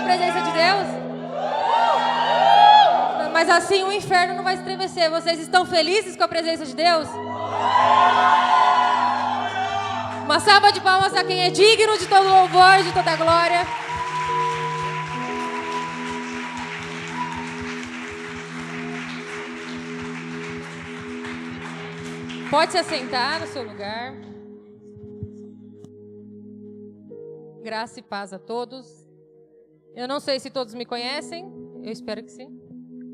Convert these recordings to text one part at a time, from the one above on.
presença de Deus? Mas assim o inferno não vai estremecer. Vocês estão felizes com a presença de Deus? Uma salva de palmas a quem é digno de todo louvor, de toda glória. Pode se assentar no seu lugar. Graça e paz a todos. Eu não sei se todos me conhecem, eu espero que sim.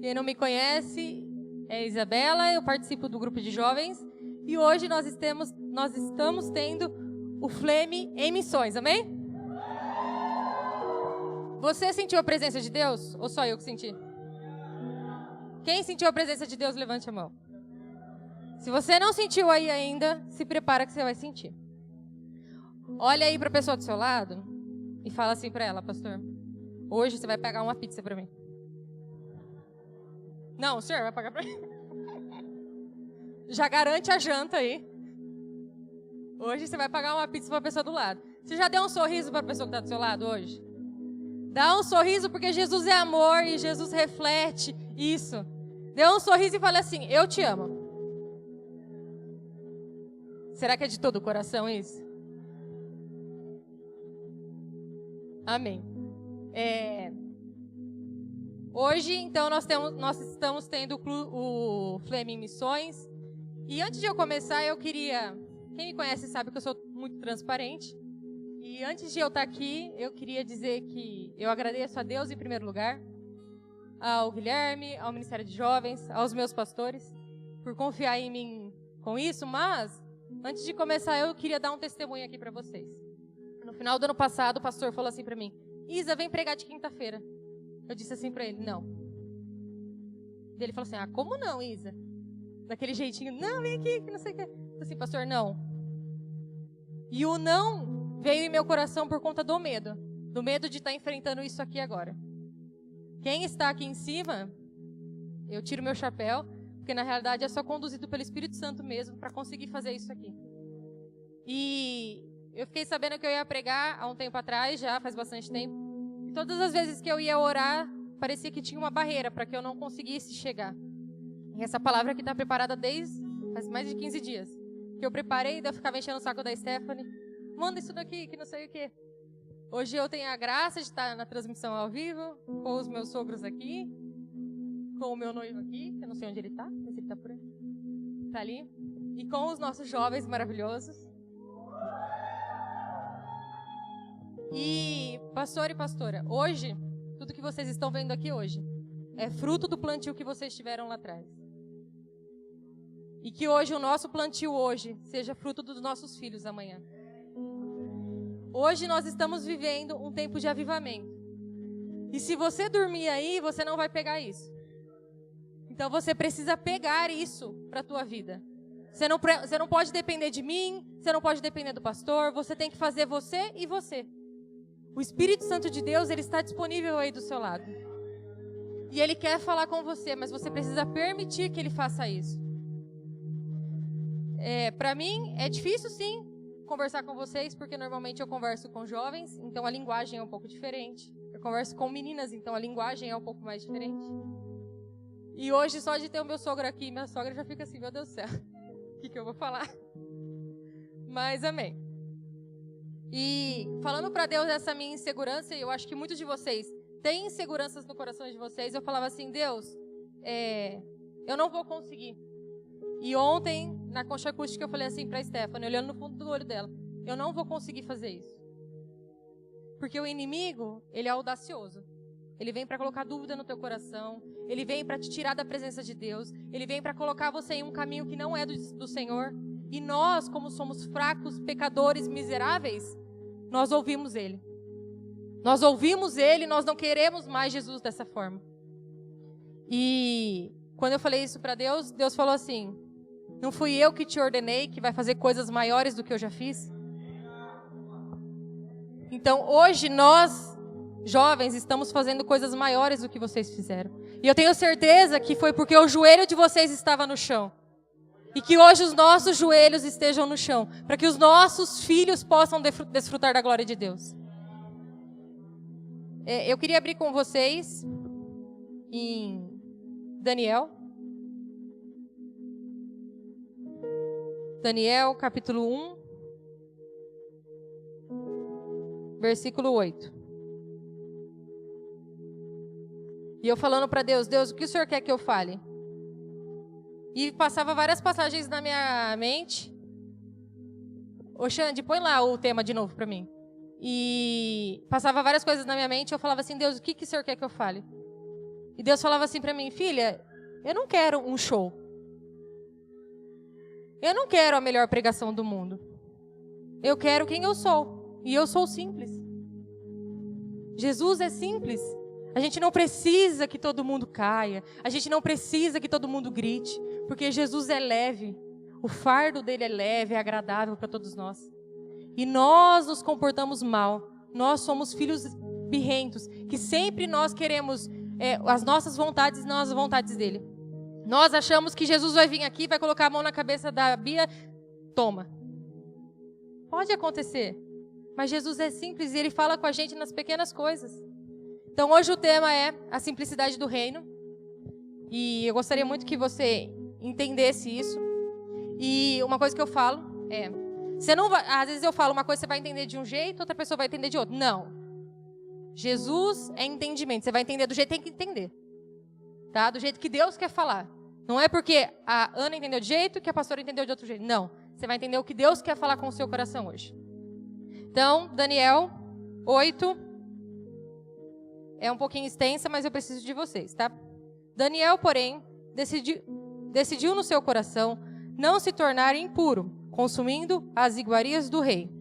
Quem não me conhece é Isabela, eu participo do grupo de jovens e hoje nós estamos tendo o Flame em missões, amém? Você sentiu a presença de Deus ou só eu que senti? Quem sentiu a presença de Deus, levante a mão. Se você não sentiu aí ainda, se prepara que você vai sentir. Olha aí para a pessoa do seu lado e fala assim para ela, pastor, hoje você vai pagar uma pizza para mim. Não, o senhor vai pagar para mim. Já garante a janta aí. Hoje você vai pagar uma pizza para a pessoa do lado. Você já deu um sorriso para a pessoa que está do seu lado hoje? Dá um sorriso porque Jesus é amor e Jesus reflete isso. Dê um sorriso e fala assim, eu te amo. Será que é de todo o coração isso? Amém. Hoje, então, nós estamos tendo o Flame em Missões. E antes de eu começar, eu queria... Quem me conhece sabe que eu sou muito transparente. E antes de eu estar aqui, eu queria dizer que eu agradeço a Deus em primeiro lugar, ao Guilherme, ao Ministério de Jovens, aos meus pastores, por confiar em mim com isso. Mas, antes de começar, eu queria dar um testemunho aqui para vocês. No final do ano passado, o pastor falou assim para mim, Isa, vem pregar de quinta-feira. Eu disse assim para ele, não. Ele falou assim, como não, Isa? Daquele jeitinho, não, vem aqui, que não sei o que. Eu disse assim, pastor, não. E o não veio em meu coração por conta do medo de estar enfrentando isso aqui agora. Quem está aqui em cima, eu tiro meu chapéu, porque na realidade é só conduzido pelo Espírito Santo mesmo para conseguir fazer isso aqui. E eu fiquei sabendo que eu ia pregar há um tempo atrás, já faz bastante tempo. E todas as vezes que eu ia orar, parecia que tinha uma barreira para que eu não conseguisse chegar. E essa palavra aqui está preparada faz mais de 15 dias. Que eu preparei, daí eu ficava enchendo o saco da Stephanie. Manda isso daqui, que não sei o quê. Hoje eu tenho a graça de estar na transmissão ao vivo, com os meus sogros aqui, com o meu noivo aqui, que eu não sei onde ele está, mas ele está por aí. Está ali. E com os nossos jovens maravilhosos. E, pastor e pastora, hoje, tudo que vocês estão vendo aqui hoje, é fruto do plantio que vocês tiveram lá atrás. E que hoje, o nosso plantio hoje, seja fruto dos nossos filhos amanhã. Hoje nós estamos vivendo um tempo de avivamento. E se você dormir aí, você não vai pegar isso. Então você precisa pegar isso para a tua vida. Você não pode depender de mim, você não pode depender do pastor, você tem que fazer você e você. O Espírito Santo de Deus, ele está disponível aí do seu lado. E ele quer falar com você, mas você precisa permitir que ele faça isso. Para mim, é difícil sim conversar com vocês, porque normalmente eu converso com jovens, então a linguagem é um pouco diferente. Eu converso com meninas, então a linguagem é um pouco mais diferente. E hoje, só de ter o meu sogro aqui, minha sogra já fica assim, meu Deus do céu, o que eu vou falar? Mas amém. E falando para Deus essa minha insegurança, eu acho que muitos de vocês têm inseguranças no coração de vocês, eu falava assim, Deus, eu não vou conseguir. E ontem, na concha acústica, eu falei assim para a Stephanie, olhando no fundo do olho dela, eu não vou conseguir fazer isso. Porque o inimigo, ele é audacioso. Ele vem para colocar dúvida no teu coração, ele vem para te tirar da presença de Deus, ele vem para colocar você em um caminho que não é do Senhor. E nós, como somos fracos, pecadores, miseráveis, nós ouvimos ele. Nós ouvimos ele, nós não queremos mais Jesus dessa forma. E quando eu falei isso para Deus, Deus falou assim, não fui eu que te ordenei que vai fazer coisas maiores do que eu já fiz? Então, hoje nós, jovens, estamos fazendo coisas maiores do que vocês fizeram. E eu tenho certeza que foi porque o joelho de vocês estava no chão. E que hoje os nossos joelhos estejam no chão, para que os nossos filhos possam desfrutar da glória de Deus. Eu queria abrir com vocês em Daniel. Daniel, capítulo 1, versículo 8. E eu falando para Deus, Deus, o que o Senhor quer que eu fale? E passava várias passagens na minha mente. Ô Xande, põe lá o tema de novo para mim. E passava várias coisas na minha mente. Eu falava assim, Deus, o que o Senhor quer que eu fale? E Deus falava assim para mim, filha, eu não quero um show. Eu não quero a melhor pregação do mundo. Eu quero quem eu sou. E eu sou simples. Jesus é simples. A gente não precisa que todo mundo caia. A gente não precisa que todo mundo grite. Porque Jesus é leve. O fardo dele é leve, é agradável para todos nós. E nós nos comportamos mal. Nós somos filhos birrentos. Que sempre nós queremos as nossas vontades e não as vontades dele. Nós achamos que Jesus vai vir aqui, vai colocar a mão na cabeça da Bia. Toma. Pode acontecer. Mas Jesus é simples e ele fala com a gente nas pequenas coisas. Então hoje o tema é a simplicidade do reino. E eu gostaria muito que você entendesse isso. E uma coisa que eu falo é... Você não vai, às vezes eu falo uma coisa, você vai entender de um jeito, outra pessoa vai entender de outro. Não. Jesus é entendimento. Você vai entender do jeito que tem que entender. Tá? Do jeito que Deus quer falar. Não é porque a Ana entendeu de jeito que a pastora entendeu de outro jeito. Não. Você vai entender o que Deus quer falar com o seu coração hoje. Então, Daniel 8. É um pouquinho extensa, mas eu preciso de vocês, tá? Daniel, porém, decidiu no seu coração não se tornar impuro, consumindo as iguarias do rei,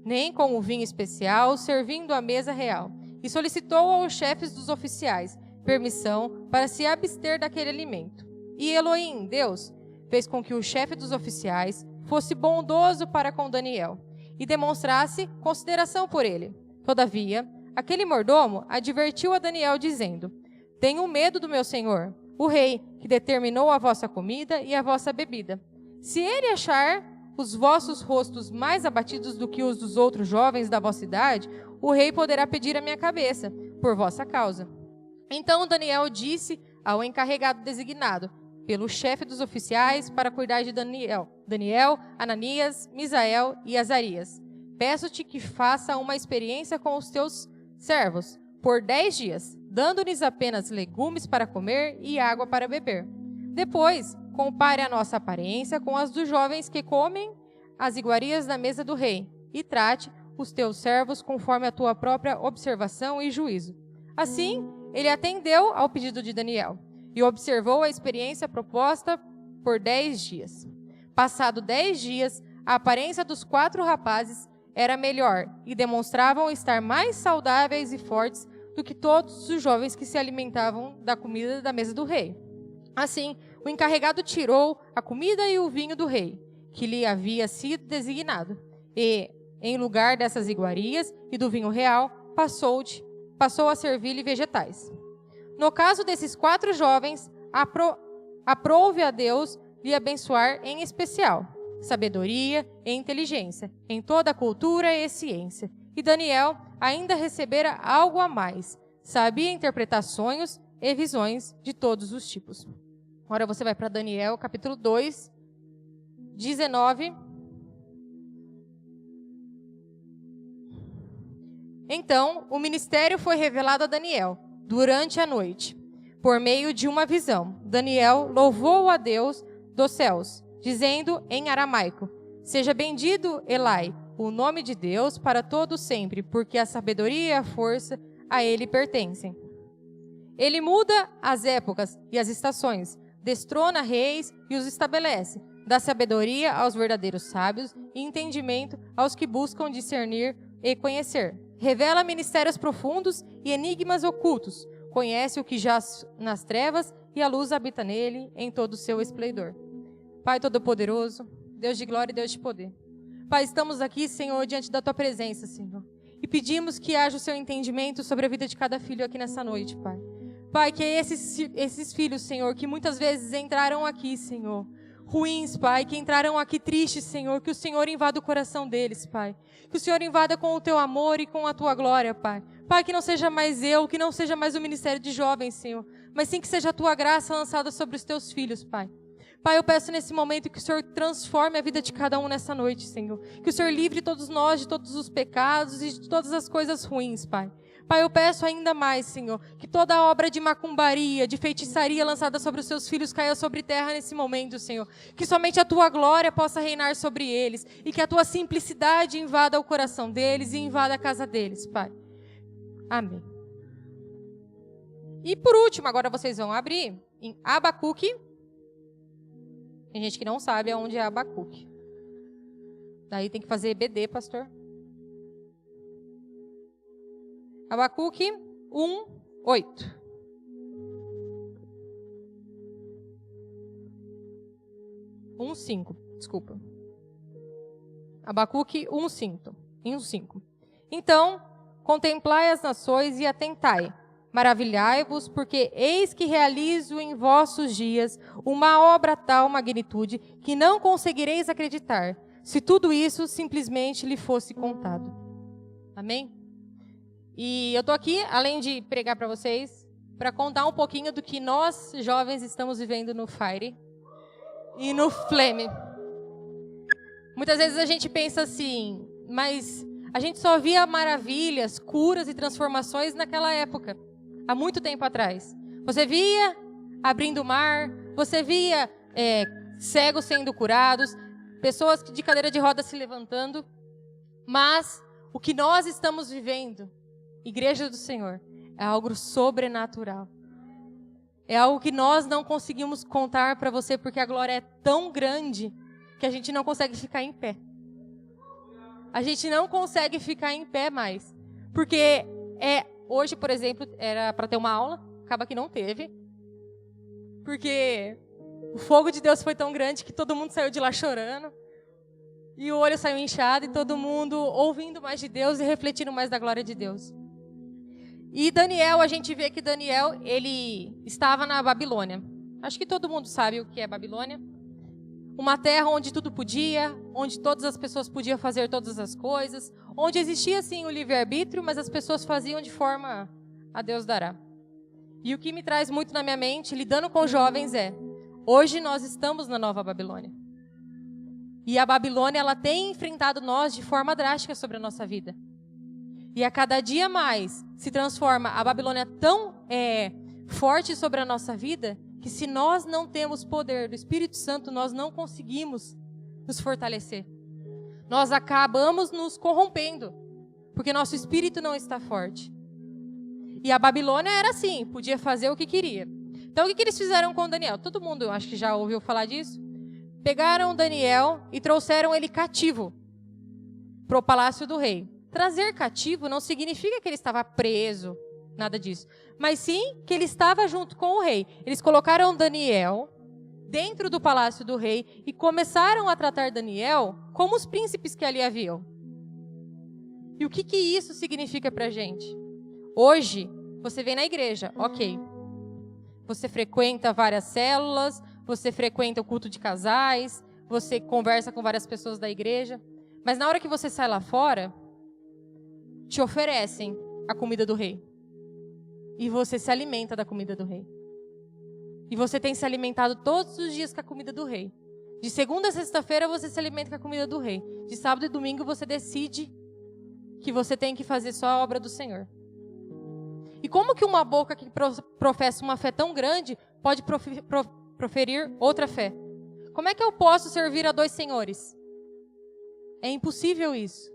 nem com o vinho especial, servindo à mesa real. E solicitou aos chefes dos oficiais permissão para se abster daquele alimento. E Elohim, Deus, fez com que o chefe dos oficiais fosse bondoso para com Daniel e demonstrasse consideração por ele. Todavia, aquele mordomo advertiu a Daniel, dizendo: Tenho medo do meu senhor, o rei, que determinou a vossa comida e a vossa bebida. Se ele achar os vossos rostos mais abatidos do que os dos outros jovens da vossa idade, o rei poderá pedir a minha cabeça, por vossa causa. Então Daniel disse ao encarregado designado pelo chefe dos oficiais para cuidar de Daniel, Ananias, Misael e Azarias: Peço-te que faça uma experiência com os teus servos por 10 dias, dando-lhes apenas legumes para comer e água para beber. Depois, compare a nossa aparência com as dos jovens que comem as iguarias na mesa do rei, e trate os teus servos conforme a tua própria observação e juízo. Assim, ele atendeu ao pedido de Daniel e observou a experiência proposta por 10 dias. Passado 10 dias, a aparência dos 4 rapazes era melhor e demonstravam estar mais saudáveis e fortes do que todos os jovens que se alimentavam da comida da mesa do rei. Assim, o encarregado tirou a comida e o vinho do rei, que lhe havia sido designado, e, em lugar dessas iguarias e do vinho real, passou a servir-lhe vegetais. No caso desses 4 jovens, aprouve a Deus lhe abençoar em especial sabedoria e inteligência, em toda a cultura e ciência. E Daniel ainda recebera algo a mais, sabia interpretar sonhos e visões de todos os tipos. Agora você vai para Daniel, capítulo 2, 19. Então, o ministério foi revelado a Daniel durante a noite, por meio de uma visão. Daniel louvou a Deus dos céus, dizendo em aramaico: Seja bendito, Elai, o nome de Deus para todo sempre, porque a sabedoria e a força a ele pertencem. Ele muda as épocas e as estações, destrona reis e os estabelece, dá sabedoria aos verdadeiros sábios e entendimento aos que buscam discernir e conhecer. Revela mistérios profundos e enigmas ocultos, conhece o que jaz nas trevas e a luz habita nele em todo o seu esplendor. Pai Todo-Poderoso, Deus de glória e Deus de poder. Pai, estamos aqui, Senhor, diante da Tua presença, Senhor. E pedimos que haja o Seu entendimento sobre a vida de cada filho aqui nessa noite, Pai. Pai, que esses filhos, Senhor, que muitas vezes entraram aqui, Senhor, ruins, Pai, que entraram aqui tristes, Senhor, que o Senhor invada o coração deles, Pai. Que o Senhor invada com o Teu amor e com a Tua glória, Pai. Pai, que não seja mais eu, que não seja mais o ministério de jovens, Senhor, mas sim que seja a tua graça lançada sobre os teus filhos, Pai. Pai, eu peço nesse momento que o Senhor transforme a vida de cada um nessa noite, Senhor. Que o Senhor livre todos nós de todos os pecados e de todas as coisas ruins, Pai. Pai, eu peço ainda mais, Senhor, que toda obra de macumbaria, de feitiçaria lançada sobre os seus filhos caia sobre terra nesse momento, Senhor. Que somente a tua glória possa reinar sobre eles e que a tua simplicidade invada o coração deles e invada a casa deles, Pai. Amém. E por último, agora vocês vão abrir em Abacuque. Tem gente que não sabe aonde é Abacuque. Daí tem que fazer EBD, pastor. Abacuque 1, 8. Desculpa. Abacuque 1:5. Então, contemplai as nações e atentai. Maravilhai-vos, porque eis que realizo em vossos dias uma obra tal magnitude que não conseguireis acreditar, se tudo isso simplesmente lhe fosse contado. Amém? E eu estou aqui, além de pregar para vocês, para contar um pouquinho do que nós, jovens, estamos vivendo no Fire e no Flame. Muitas vezes a gente pensa assim, mas a gente só via maravilhas, curas e transformações naquela época, há muito tempo atrás. Você via abrindo o mar, você via cegos sendo curados, pessoas de cadeira de rodas se levantando, mas o que nós estamos vivendo, Igreja do Senhor, é algo sobrenatural. É algo que nós não conseguimos contar para você, porque a glória é tão grande que a gente não consegue ficar em pé. A gente não consegue ficar em pé mais. Porque hoje, por exemplo, era para ter uma aula, acaba que não teve. Porque o fogo de Deus foi tão grande que todo mundo saiu de lá chorando. E o olho saiu inchado e todo mundo ouvindo mais de Deus e refletindo mais da glória de Deus. E Daniel, a gente vê que Daniel, ele estava na Babilônia. Acho que todo mundo sabe o que é Babilônia. Uma terra onde tudo podia, onde todas as pessoas podiam fazer todas as coisas, onde existia sim o livre-arbítrio, mas as pessoas faziam de forma a Deus dará. E o que me traz muito na minha mente, lidando com jovens, hoje nós estamos na Nova Babilônia. E a Babilônia, ela tem enfrentado nós de forma drástica sobre a nossa vida. E a cada dia mais se transforma a Babilônia tão forte sobre a nossa vida, que se nós não temos poder do Espírito Santo, nós não conseguimos nos fortalecer. Nós acabamos nos corrompendo, porque nosso espírito não está forte. E a Babilônia era assim, podia fazer o que queria. Então o que eles fizeram com Daniel? Todo mundo, acho que já ouviu falar disso. Pegaram Daniel e trouxeram ele cativo para o palácio do rei. Trazer cativo não significa que ele estava preso, nada disso. Mas sim que ele estava junto com o rei. Eles colocaram Daniel dentro do palácio do rei e começaram a tratar Daniel como os príncipes que ali haviam. E o que isso significa para a gente? Hoje, você vem na igreja, ok. Você frequenta várias células, você frequenta o culto de casais, você conversa com várias pessoas da igreja. Mas na hora que você sai lá fora, te oferecem a comida do rei. E você se alimenta da comida do rei. E você tem se alimentado todos os dias com a comida do rei. De segunda a sexta-feira você se alimenta com a comida do rei. De sábado e domingo você decide que você tem que fazer só a obra do Senhor. E como que uma boca que professa uma fé tão grande pode proferir outra fé? Como é que eu posso servir a dois senhores? É impossível isso.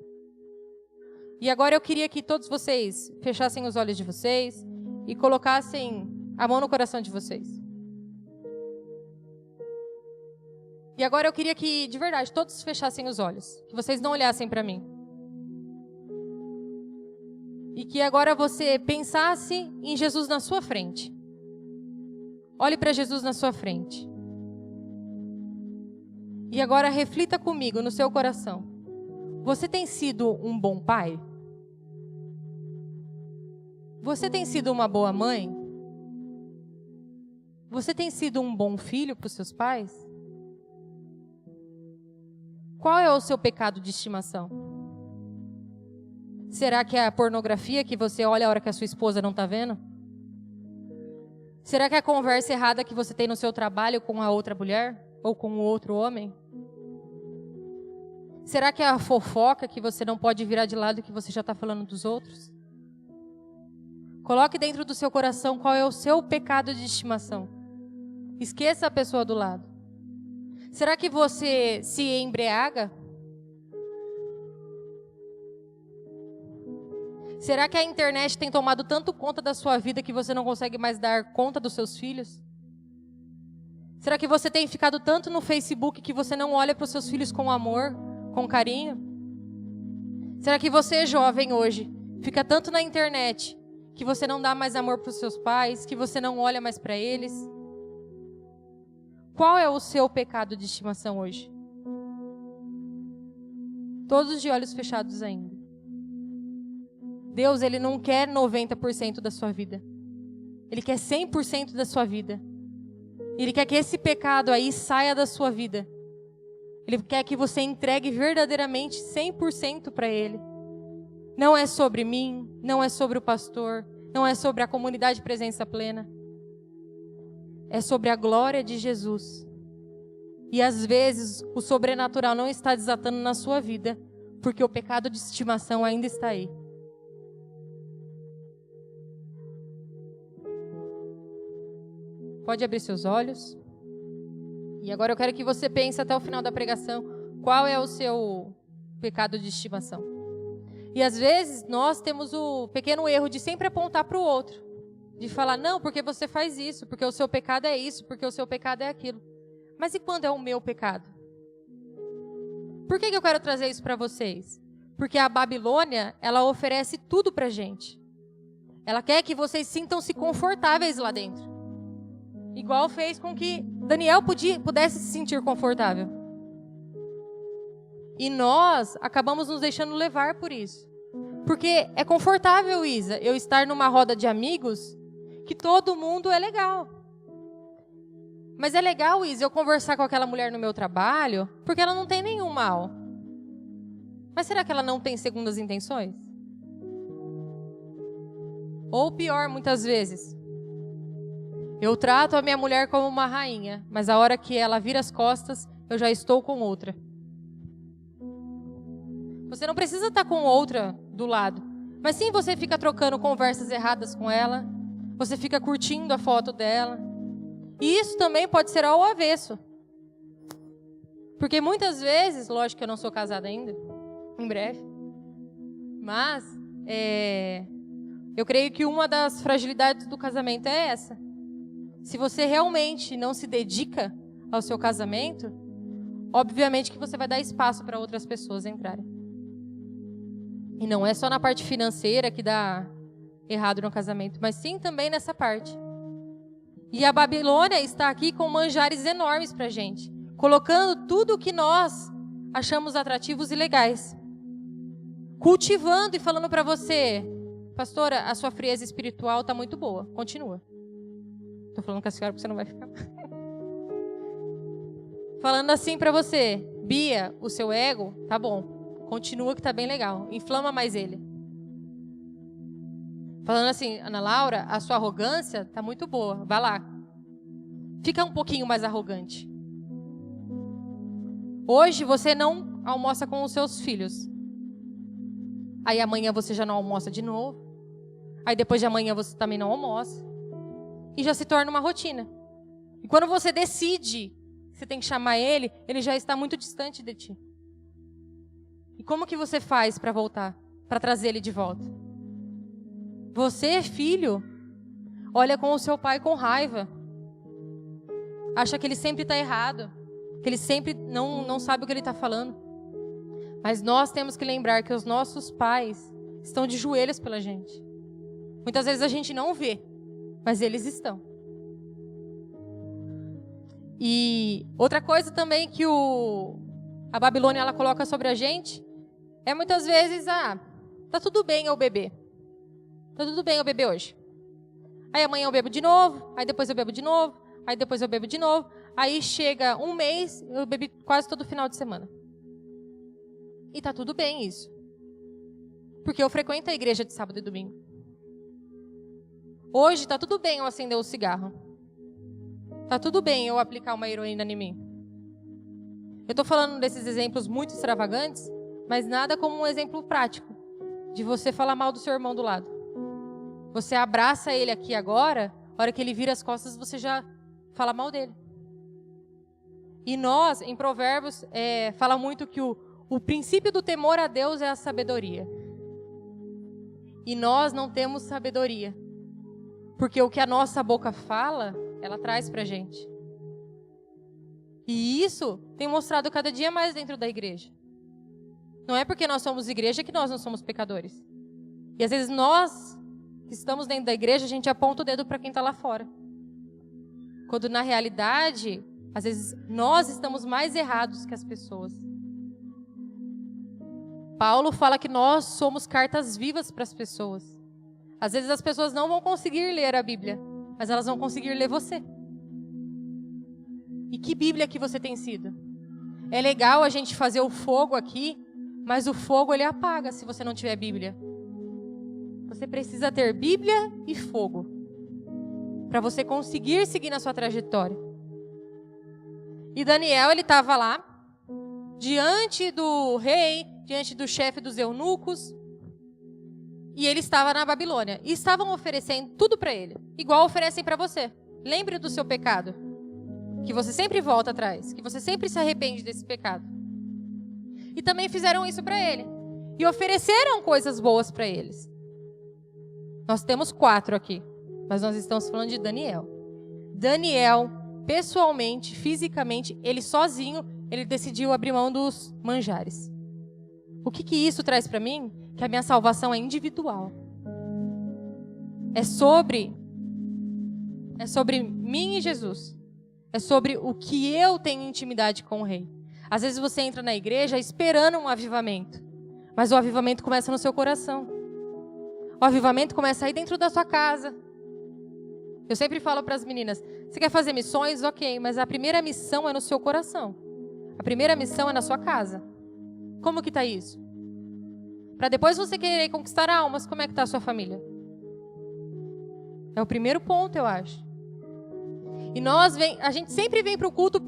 E agora eu queria que todos vocês fechassem os olhos de vocês e colocassem a mão no coração de vocês. E agora eu queria que, de verdade, todos fechassem os olhos. Que vocês não olhassem para mim. E que agora você pensasse em Jesus na sua frente. Olhe para Jesus na sua frente. E agora reflita comigo no seu coração. Você tem sido um bom pai? Você tem sido uma boa mãe? Você tem sido um bom filho para os seus pais? Qual é o seu pecado de estimação? Será que é a pornografia que você olha a hora que a sua esposa não está vendo? Será que é a conversa errada que você tem no seu trabalho com a outra mulher? Ou com o outro homem? Será que é a fofoca que você não pode virar de lado e que você já está falando dos outros? Coloque dentro do seu coração qual é o seu pecado de estimação. Esqueça a pessoa do lado. Será que você se embriaga? Será que a internet tem tomado tanto conta da sua vida que você não consegue mais dar conta dos seus filhos? Será que você tem ficado tanto no Facebook que você não olha para os seus filhos com amor, com carinho? Será que você, jovem hoje, fica tanto na internet que você não dá mais amor para os seus pais, que você não olha mais para eles? Qual é o seu pecado de estimação hoje? Todos de olhos fechados ainda. Deus, Ele não quer 90% da sua vida. Ele quer 100% da sua vida. Ele quer que esse pecado aí saia da sua vida. Ele quer que você entregue verdadeiramente 100% para Ele. Não é sobre mim, não é sobre o pastor, não é sobre a comunidade Presença Plena. É sobre a glória de Jesus. E às vezes o sobrenatural não está desatando na sua vida, porque o pecado de estimação ainda está aí. Pode abrir seus olhos. E agora eu quero que você pense até o final da pregação, qual é o seu pecado de estimação. E às vezes nós temos o pequeno erro de sempre apontar para o outro. De falar, não, porque você faz isso, porque o seu pecado é isso, porque o seu pecado é aquilo. Mas e quando é o meu pecado? Por que eu quero trazer isso para vocês? Porque a Babilônia, ela oferece tudo para a gente. Ela quer que vocês sintam-se confortáveis lá dentro. Igual fez com que Daniel pudesse se sentir confortável. E nós acabamos nos deixando levar por isso. Porque é confortável, Isa, eu estar numa roda de amigos que todo mundo é legal. Mas é legal, Isa, eu conversar com aquela mulher no meu trabalho porque ela não tem nenhum mal. Mas será que ela não tem segundas intenções? Ou pior, muitas vezes, eu trato a minha mulher como uma rainha, mas a hora que ela vira as costas, eu já estou com outra. Você não precisa estar com outra do lado, mas sim você fica trocando conversas erradas com ela, você fica curtindo a foto dela. E isso também pode ser ao avesso. Porque muitas vezes, lógico que eu não sou casada ainda, em breve, mas eu creio que uma das fragilidades do casamento é essa. Se você realmente não se dedica ao seu casamento, obviamente que você vai dar espaço para outras pessoas entrarem. E não é só na parte financeira que dá errado no casamento, mas sim também nessa parte. E a Babilônia está aqui com manjares enormes para a gente, colocando tudo o que nós achamos atrativos e legais. Cultivando e falando para você, pastora, a sua frieza espiritual está muito boa, continua. Estou falando com a senhora porque você não vai ficar. Falando assim para você, Bia, o seu ego, tá bom, continua que tá bem legal, inflama mais ele. Falando assim, Ana Laura, a sua arrogância tá muito boa, vai lá. Fica um pouquinho mais arrogante. Hoje você não almoça com os seus filhos. Aí amanhã você já não almoça de novo. Aí depois de amanhã você também não almoça. E já se torna uma rotina. E quando você decide que você tem que chamar ele, ele já está muito distante de ti. E como que você faz para voltar? Para trazer ele de volta? Você, filho, olha com o seu pai com raiva. Acha que ele sempre está errado. Que ele sempre não sabe o que ele está falando. Mas nós temos que lembrar que os nossos pais estão de joelhos pela gente. Muitas vezes a gente não vê, mas eles estão. E outra coisa também que a Babilônia ela coloca sobre a gente é muitas vezes, tá tudo bem eu beber. Tá tudo bem eu beber hoje. Aí amanhã eu bebo de novo, aí depois eu bebo de novo, aí depois eu bebo de novo. Aí chega um mês, eu bebi quase todo final de semana. E tá tudo bem isso. Porque eu frequento a igreja de sábado e domingo. Hoje está tudo bem eu acender o cigarro. Está tudo bem eu aplicar uma heroína em mim. Eu estou falando desses exemplos muito extravagantes, mas nada como um exemplo prático de você falar mal do seu irmão do lado. Você abraça ele aqui agora, a hora que ele vira as costas, você já fala mal dele. E nós, em Provérbios, fala muito que o princípio do temor a Deus é a sabedoria. E nós não temos sabedoria. Porque o que a nossa boca fala, ela traz pra gente. E isso tem mostrado cada dia mais dentro da igreja. Não é porque nós somos igreja que nós não somos pecadores. E às vezes nós, que estamos dentro da igreja, a gente aponta o dedo para quem está lá fora. Quando na realidade, às vezes nós estamos mais errados que as pessoas. Paulo fala que nós somos cartas vivas para as pessoas. Às vezes as pessoas não vão conseguir ler a Bíblia, mas elas vão conseguir ler você. E que Bíblia que você tem sido? É legal a gente fazer o fogo aqui, mas o fogo ele apaga se você não tiver Bíblia. Você precisa ter Bíblia e fogo para você conseguir seguir na sua trajetória. E Daniel, ele estava lá, diante do rei, diante do chefe dos eunucos, e ele estava na Babilônia. E estavam oferecendo tudo para ele, igual oferecem para você. Lembre do seu pecado, que você sempre volta atrás, que você sempre se arrepende desse pecado. E também fizeram isso para ele. E ofereceram coisas boas para eles. Nós temos 4 aqui, mas nós estamos falando de Daniel. Daniel, pessoalmente, fisicamente, ele sozinho, ele decidiu abrir mão dos manjares. O que isso traz para mim? Que a minha salvação é individual. É sobre mim e Jesus. É sobre o que eu tenho intimidade com o Rei. Às vezes você entra na igreja esperando um avivamento, mas o avivamento começa no seu coração. O avivamento começa aí dentro da sua casa. Eu sempre falo para as meninas, você quer fazer missões? Ok, mas a primeira missão é no seu coração. A primeira missão é na sua casa. Como que está isso? Para depois você querer conquistar almas, como é que está a sua família? É o primeiro ponto, eu acho. E a gente sempre vem para o culto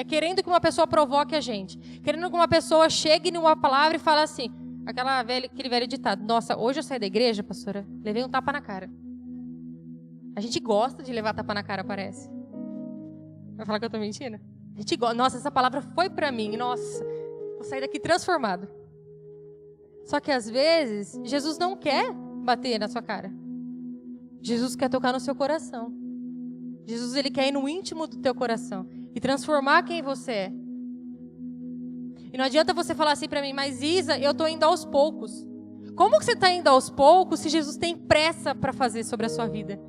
querendo que uma pessoa provoque a gente. Querendo que uma pessoa chegue numa palavra e fale assim, aquele velho ditado, nossa, hoje eu saí da igreja, pastora, levei um tapa na cara. A gente gosta de levar tapa na cara, parece. Vai falar que eu estou mentindo? A gente gosta, nossa, essa palavra foi para mim, nossa, vou sair daqui transformado. Só que às vezes, Jesus não quer bater na sua cara. Jesus quer tocar no seu coração. Jesus, ele quer ir no íntimo do teu coração e transformar quem você é. E não adianta você falar assim para mim, mas Isa, eu estou indo aos poucos. Como que você está indo aos poucos se Jesus tem pressa para fazer sobre a sua vida?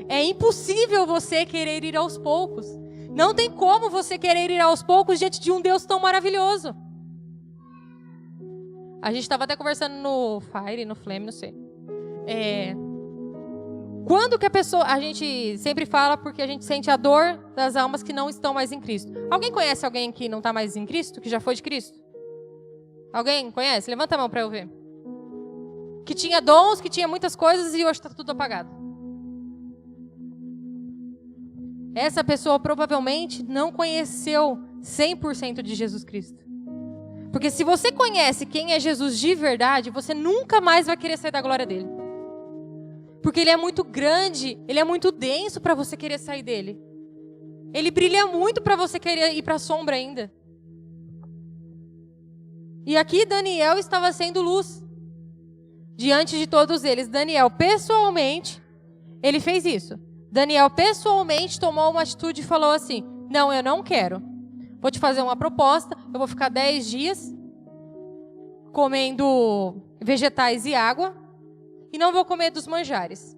É impossível você querer ir aos poucos. Não tem como você querer ir aos poucos diante de um Deus tão maravilhoso. A gente estava até conversando no Fire, no Flame, não sei. Quando que a gente sempre fala porque a gente sente a dor das almas que não estão mais em Cristo. Alguém conhece alguém que não está mais em Cristo, que já foi de Cristo? Alguém conhece? Levanta a mão para eu ver. Que tinha dons, que tinha muitas coisas e hoje está tudo apagado. Essa pessoa provavelmente não conheceu 100% de Jesus Cristo. Porque se você conhece quem é Jesus de verdade, você nunca mais vai querer sair da glória dele. Porque ele é muito grande, ele é muito denso para você querer sair dele. Ele brilha muito para você querer ir para a sombra ainda. E aqui Daniel estava sendo luz diante de todos eles. Daniel, pessoalmente, ele fez isso. Daniel, pessoalmente, tomou uma atitude e falou assim, não, eu não quero. Vou te fazer uma proposta, eu vou ficar 10 dias comendo vegetais e água e não vou comer dos manjares.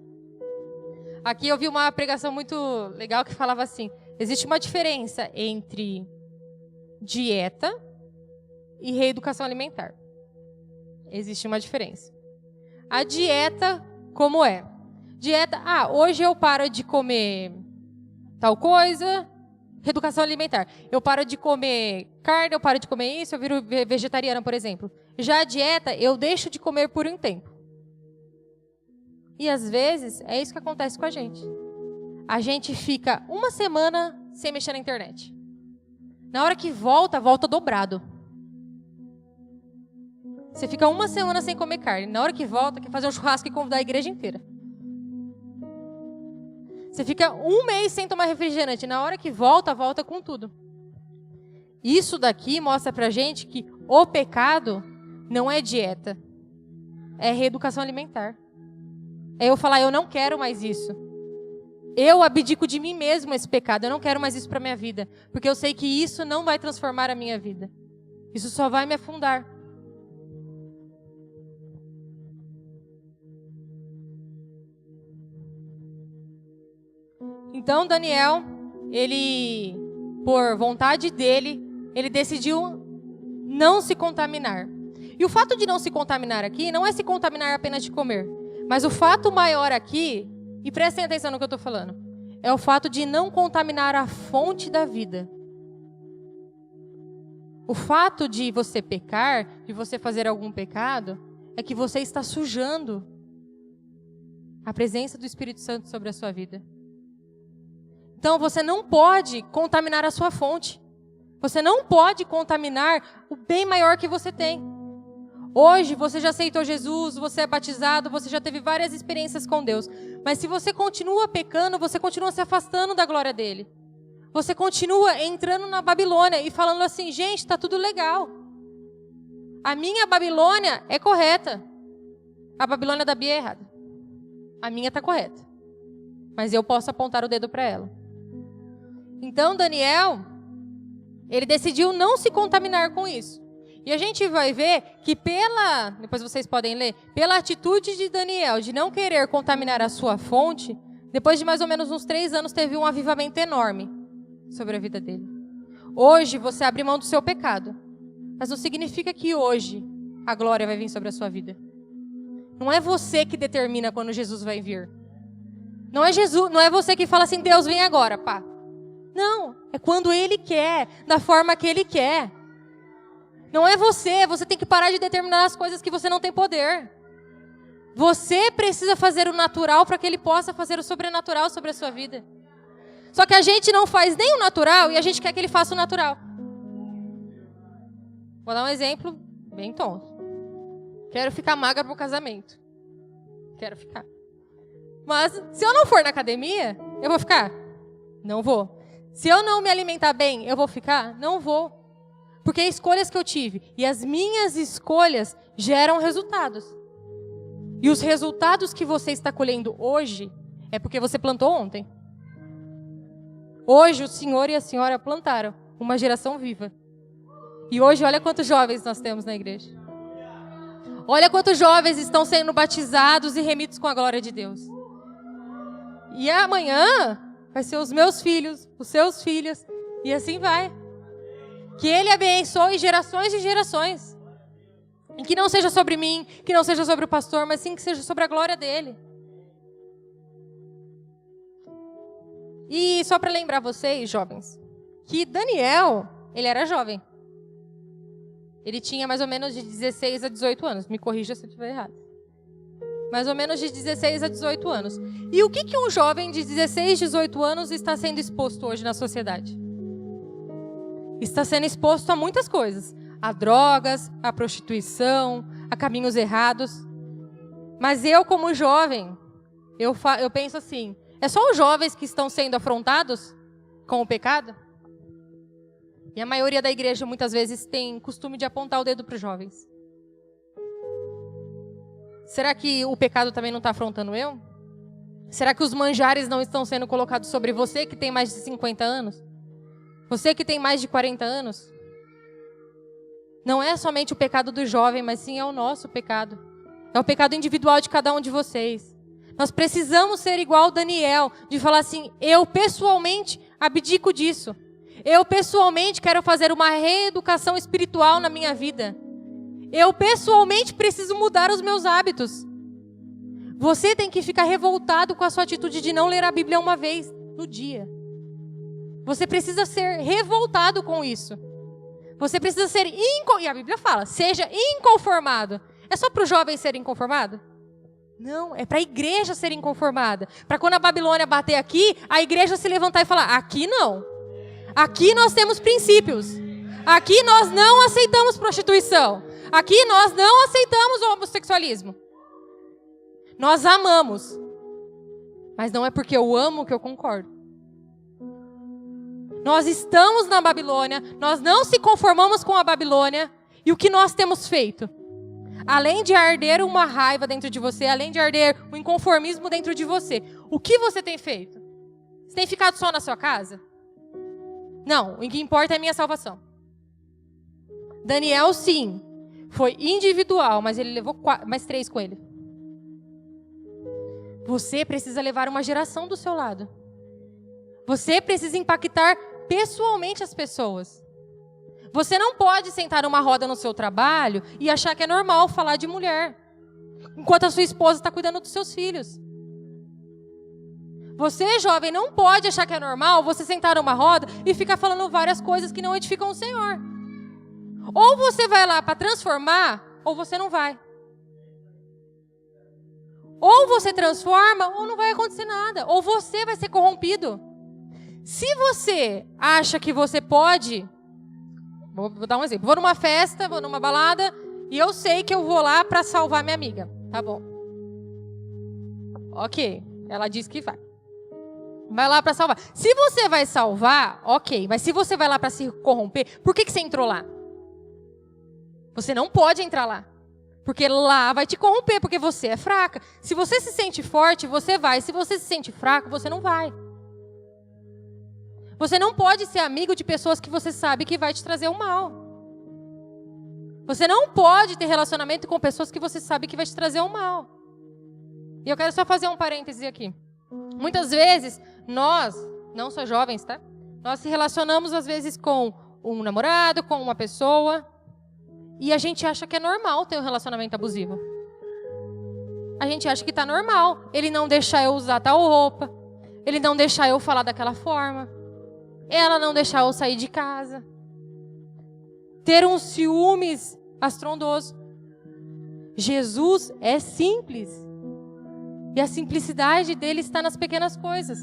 Aqui eu vi uma pregação muito legal que falava assim, existe uma diferença entre dieta e reeducação alimentar. Existe uma diferença. A dieta, como é? Dieta, hoje eu paro de comer tal coisa, reeducação alimentar. Eu paro de comer carne, eu paro de comer isso, eu viro vegetariana, por exemplo. Já a dieta, eu deixo de comer por um tempo. E às vezes é isso que acontece com a gente. A gente fica uma semana sem mexer na internet. Na hora que volta, volta dobrado. Você fica uma semana sem comer carne. Na hora que volta, quer fazer um churrasco e convidar a igreja inteira. Você fica um mês sem tomar refrigerante. Na hora que volta, volta com tudo. Isso daqui mostra pra gente que o pecado não é dieta. É reeducação alimentar. É eu falar, eu não quero mais isso. Eu abdico de mim mesmo esse pecado. Eu não quero mais isso pra minha vida. Porque eu sei que isso não vai transformar a minha vida. Isso só vai me afundar. Então Daniel, ele, por vontade dele, ele decidiu não se contaminar. E o fato de não se contaminar aqui, não é se contaminar apenas de comer. Mas o fato maior aqui, e prestem atenção no que eu estou falando, é o fato de não contaminar a fonte da vida. O fato de você pecar, de você fazer algum pecado, é que você está sujando a presença do Espírito Santo sobre a sua vida. Então você não pode contaminar a sua fonte. Você não pode contaminar o bem maior que você tem. Hoje você já aceitou Jesus, você é batizado, você já teve várias experiências com Deus. Mas se você continua pecando, você continua se afastando da glória dele. Você continua entrando na Babilônia e falando assim, gente, está tudo legal. A minha Babilônia é correta. A Babilônia da Bia é errada. A minha está correta. Mas eu posso apontar o dedo para ela. Então Daniel, ele decidiu não se contaminar com isso. E a gente vai ver que depois vocês podem ler, pela atitude de Daniel de não querer contaminar a sua fonte, depois de mais ou menos uns 3 anos teve um avivamento enorme sobre a vida dele. Hoje você abre mão do seu pecado, mas não significa que hoje a glória vai vir sobre a sua vida. Não é você que determina quando Jesus vai vir. Não é você que fala assim, Deus vem agora, pá. Não, é quando Ele quer, da forma que Ele quer. Não é você tem que parar de determinar as coisas que você não tem poder. Você precisa fazer o natural para que Ele possa fazer o sobrenatural sobre a sua vida. Só que a gente não faz nem o natural e a gente quer que Ele faça o natural. Vou dar um exemplo bem tonto. Quero ficar magra pro casamento. Quero ficar. Mas se eu não for na academia, eu vou ficar? Não vou. Se eu não me alimentar bem, eu vou ficar? Não vou. Porque é escolhas que eu tive. E as minhas escolhas geram resultados. E os resultados que você está colhendo hoje é porque você plantou ontem. Hoje o senhor e a senhora plantaram uma geração viva. E hoje olha quantos jovens nós temos na igreja. Olha quantos jovens estão sendo batizados e remidos com a glória de Deus. E amanhã vai ser os meus filhos, os seus filhos, e assim vai. Que Ele abençoe gerações e gerações. E que não seja sobre mim, que não seja sobre o pastor, mas sim que seja sobre a glória dEle. E só para lembrar vocês, jovens, que Daniel, ele era jovem. Ele tinha mais ou menos de 16 a 18 anos. Me corrija se eu estiver errado. Mais ou menos de 16 a 18 anos. E o que um jovem de 16, 18 anos está sendo exposto hoje na sociedade? Está sendo exposto a muitas coisas. A drogas, a prostituição, a caminhos errados. Mas eu, como jovem, eu penso assim, é só os jovens que estão sendo afrontados com o pecado? E a maioria da igreja, muitas vezes, tem costume de apontar o dedo para os jovens. Será que o pecado também não está afrontando eu? Será que os manjares não estão sendo colocados sobre você que tem mais de 50 anos? Você que tem mais de 40 anos? Não é somente o pecado do jovem, mas sim é o nosso pecado. É o pecado individual de cada um de vocês. Nós precisamos ser igual Daniel, de falar assim, eu pessoalmente abdico disso. Eu pessoalmente quero fazer uma reeducação espiritual na minha vida. Eu pessoalmente preciso mudar os meus hábitos. Você tem que ficar revoltado com a sua atitude de não ler a Bíblia uma vez no dia. Você precisa ser revoltado com isso. Você precisa ser e a Bíblia fala, seja inconformado. É só para o jovem ser inconformado? Não, é para a igreja ser inconformada. Para quando a Babilônia bater aqui, a igreja se levantar e falar, aqui não. Aqui nós temos princípios. Aqui nós não aceitamos prostituição. Aqui nós não aceitamos o homossexualismo. Nós amamos. Mas não é porque eu amo que eu concordo. Nós estamos na Babilônia, nós não se conformamos com a Babilônia. E o que nós temos feito? Além de arder uma raiva dentro de você, além de arder um inconformismo dentro de você, o que você tem feito? Você tem ficado só na sua casa? Não, o que importa é a minha salvação. Daniel, sim, foi individual, mas ele levou mais 3 com ele. Você precisa levar uma geração do seu lado. Você precisa impactar pessoalmente as pessoas. Você não pode sentar numa roda no seu trabalho e achar que é normal falar de mulher, enquanto a sua esposa está cuidando dos seus filhos. Você, jovem, não pode achar que é normal você sentar numa roda e ficar falando várias coisas que não edificam o Senhor. Ou você vai lá para transformar, ou você não vai. Ou você transforma, ou não vai acontecer nada. Ou você vai ser corrompido. Se você acha que você pode... Vou dar um exemplo. Vou numa festa, vou numa balada, e eu sei que eu vou lá para salvar minha amiga. Tá bom. Ok. Ela disse que vai. Vai lá para salvar. Se você vai salvar, ok. Mas se você vai lá para se corromper, por que você entrou lá? Você não pode entrar lá. Porque lá vai te corromper, porque você é fraca. Se você se sente forte, você vai. Se você se sente fraco, você não vai. Você não pode ser amigo de pessoas que você sabe que vai te trazer o mal. Você não pode ter relacionamento com pessoas que você sabe que vai te trazer o mal. E eu quero só fazer um parêntese aqui. Muitas vezes, nós, não só jovens, tá? Nós se relacionamos às vezes com um namorado, com uma pessoa... E a gente acha que é normal ter um relacionamento abusivo. A gente acha que está normal. Ele não deixar eu usar tal roupa. Ele não deixar eu falar daquela forma. Ela não deixar eu sair de casa. Ter um ciúmes astrondoso. Jesus é simples. E a simplicidade dele está nas pequenas coisas.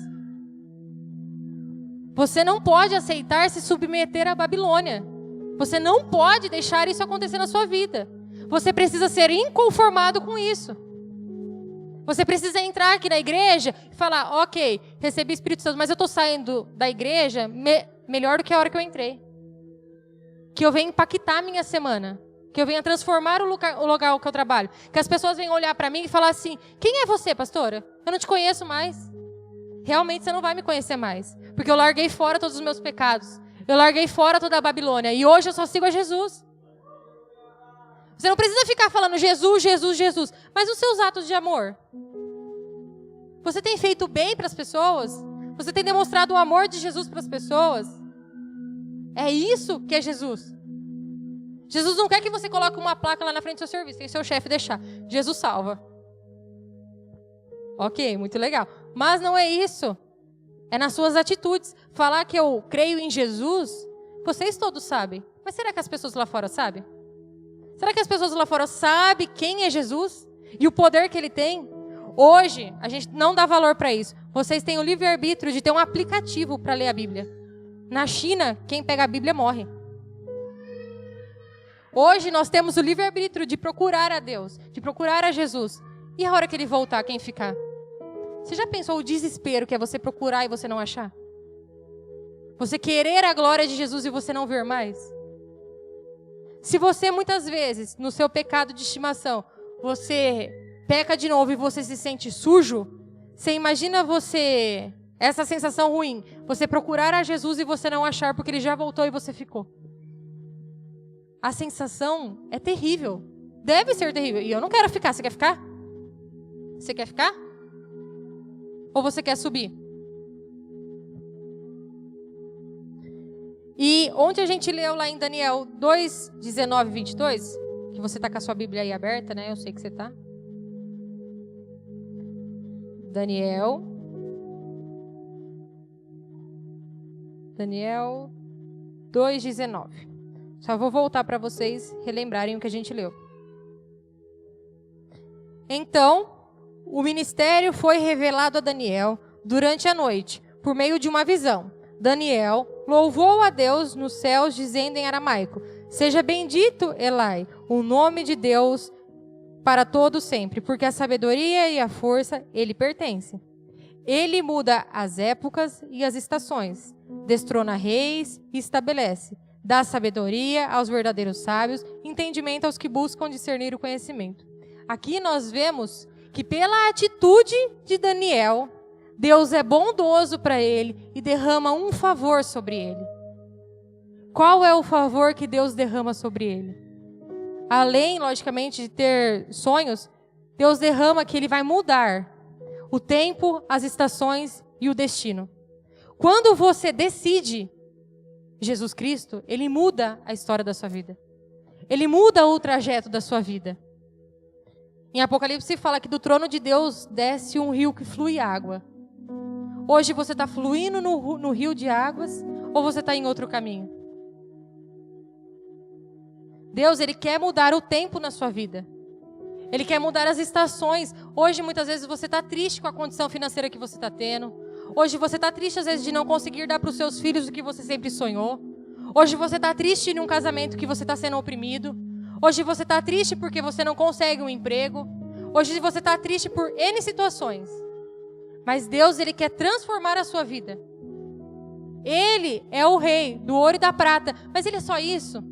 Você não pode aceitar se submeter à Babilônia. Você não pode deixar isso acontecer na sua vida. Você precisa ser inconformado com isso. Você precisa entrar aqui na igreja e falar, ok, recebi Espírito Santo, mas eu estou saindo da igreja melhor do que a hora que eu entrei. Que eu venha impactar a minha semana. Que eu venha transformar o lugar que eu trabalho. Que as pessoas venham olhar para mim e falar assim, quem é você, pastora? Eu não te conheço mais. Realmente você não vai me conhecer mais. Porque eu larguei fora todos os meus pecados. Eu larguei fora toda a Babilônia. E hoje eu só sigo a Jesus. Você não precisa ficar falando Jesus, Jesus, Jesus. Mas os seus atos de amor? Você tem feito bem para as pessoas? Você tem demonstrado o amor de Jesus para as pessoas? É isso que é Jesus. Jesus não quer que você coloque uma placa lá na frente do seu serviço. Tem seu chefe deixar. Jesus salva. Ok, muito legal. Mas não é isso. É nas suas atitudes. Falar que eu creio em Jesus, vocês todos sabem. Mas será que as pessoas lá fora sabem? Será que as pessoas lá fora sabem quem é Jesus? E o poder que ele tem? Hoje, a gente não dá valor para isso. Vocês têm o livre-arbítrio de ter um aplicativo para ler a Bíblia. Na China, quem pega a Bíblia morre. Hoje, nós temos o livre-arbítrio de procurar a Deus, de procurar a Jesus. E a hora que ele voltar, quem ficar? Você já pensou o desespero que é você procurar e você não achar? Você querer a glória de Jesus e você não ver mais? Se você muitas vezes, no seu pecado de estimação, você peca de novo e você se sente sujo, você imagina você, essa sensação ruim, você procurar a Jesus e você não achar porque ele já voltou e você ficou. A sensação é terrível. Deve ser terrível. E eu não quero ficar. Você quer ficar? Você quer ficar? Ou você quer subir? E onde a gente leu lá em Daniel 2, 19 e 22, que você está com a sua Bíblia aí aberta, né? Eu sei que você está. Daniel 2, 19. Só vou voltar para vocês relembrarem o que a gente leu. Então, O ministério foi revelado a Daniel durante a noite, por meio de uma visão. Daniel louvou a Deus nos céus, dizendo em aramaico: seja bendito, Elai, o nome de Deus para todo sempre, porque a sabedoria e a força ele pertence. Ele muda as épocas e as estações, destrona reis e estabelece, dá sabedoria aos verdadeiros sábios, entendimento aos que buscam discernir o conhecimento. Aqui nós vemos que pela atitude de Daniel, Deus é bondoso para ele e derrama um favor sobre ele. Qual é o favor que Deus derrama sobre ele? Além, logicamente, de ter sonhos, Deus derrama que ele vai mudar o tempo, as estações e o destino. Quando você decide Jesus Cristo, ele muda a história da sua vida. Ele muda o trajeto da sua vida. Em Apocalipse fala que do trono de Deus desce um rio que flui água. Hoje você está fluindo no rio de águas ou você está em outro caminho? Deus, ele quer mudar o tempo na sua vida. Ele quer mudar as estações. Hoje, muitas vezes, você está triste com a condição financeira que você está tendo. Hoje, você está triste, às vezes, de não conseguir dar para os seus filhos o que você sempre sonhou. Hoje, você está triste em um casamento que você está sendo oprimido. Hoje, você está triste porque você não consegue um emprego. Hoje, você está triste por N situações. Mas Deus, ele quer transformar a sua vida. Ele é o rei do ouro e da prata. Mas ele é só isso.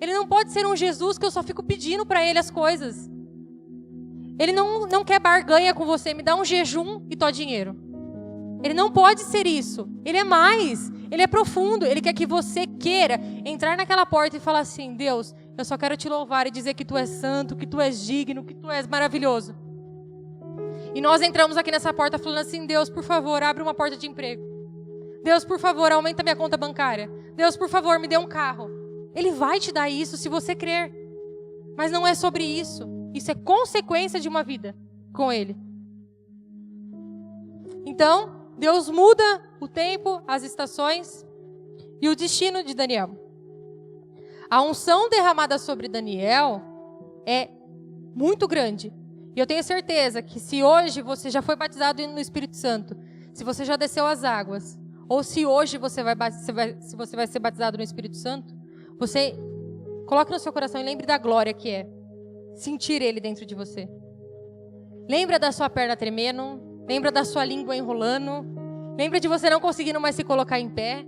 Ele não pode ser um Jesus que eu só fico pedindo para ele as coisas. Ele não quer barganha com você, me dá um jejum e tó dinheiro. Ele não pode ser isso. Ele é mais, ele é profundo. Ele quer que você queira entrar naquela porta e falar assim: Deus, eu só quero te louvar e dizer que tu és santo, que tu és digno, que tu és maravilhoso. E nós entramos aqui nessa porta falando assim: Deus, por favor, abre uma porta de emprego. Deus, por favor, aumenta minha conta bancária. Deus, por favor, me dê um carro. Ele vai te dar isso se você crer. Mas não é sobre isso. Isso é consequência de uma vida com Ele. Então, Deus muda o tempo, as estações e o destino de Daniel. A unção derramada sobre Daniel é muito grande. E eu tenho certeza que se hoje você já foi batizado no Espírito Santo, se você já desceu as águas, ou se hoje você vai ser batizado no Espírito Santo, você coloque no seu coração e lembre da glória que é sentir Ele dentro de você. Lembra da sua perna tremendo, lembra da sua língua enrolando, lembra de você não conseguindo mais se colocar em pé,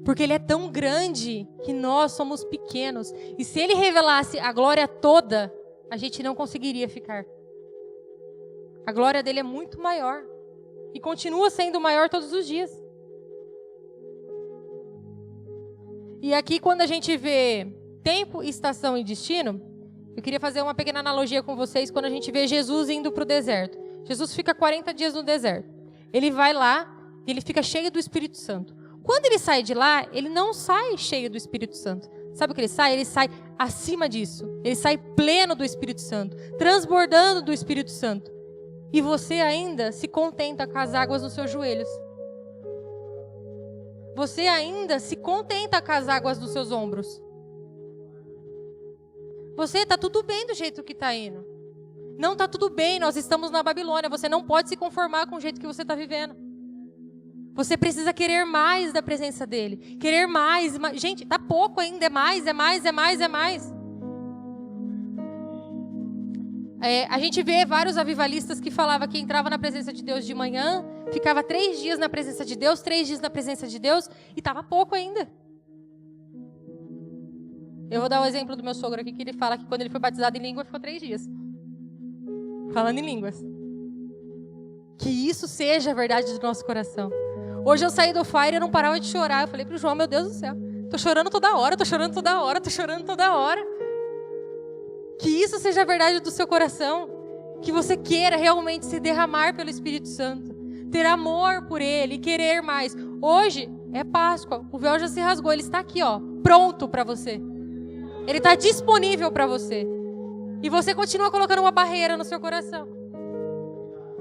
porque Ele é tão grande que nós somos pequenos. E se Ele revelasse a glória toda, a gente não conseguiria ficar. A glória dele é muito maior e continua sendo maior todos os dias. E aqui, quando a gente vê tempo, estação e destino, eu queria fazer uma pequena analogia com vocês quando a gente vê Jesus indo para o deserto. Jesus fica 40 dias no deserto. Ele vai lá e ele fica cheio do Espírito Santo. Quando ele sai de lá, ele não sai cheio do Espírito Santo. Sabe o que ele sai? Ele sai acima disso. Ele sai pleno do Espírito Santo, transbordando do Espírito Santo. E você ainda se contenta com as águas nos seus joelhos. Você ainda se contenta com as águas dos seus ombros. Você está tudo bem do jeito que está indo. Não está tudo bem, nós estamos na Babilônia. Você não pode se conformar com o jeito que você está vivendo. Você precisa querer mais da presença dele. Querer mais. Gente, está pouco ainda, é mais, é mais, é mais, é mais. A gente vê vários avivalistas que falavam que entrava na presença de Deus de manhã, ficava 3 dias na presença de Deus, 3 dias na presença de Deus, e estava pouco ainda. Eu vou dar o exemplo do meu sogro aqui, que ele fala que quando ele foi batizado em língua, ficou 3 dias. Falando em línguas. Que isso seja a verdade do nosso coração. Hoje eu saí do Fire e eu não parava de chorar. Eu falei pro João, meu Deus do céu, tô chorando toda hora, tô chorando toda hora, tô chorando toda hora. Que isso seja a verdade do seu coração. Que você queira realmente se derramar pelo Espírito Santo. Ter amor por Ele, querer mais. Hoje é Páscoa, o véu já se rasgou, ele está aqui, ó, pronto para você. Ele está disponível para você. E você continua colocando uma barreira no seu coração.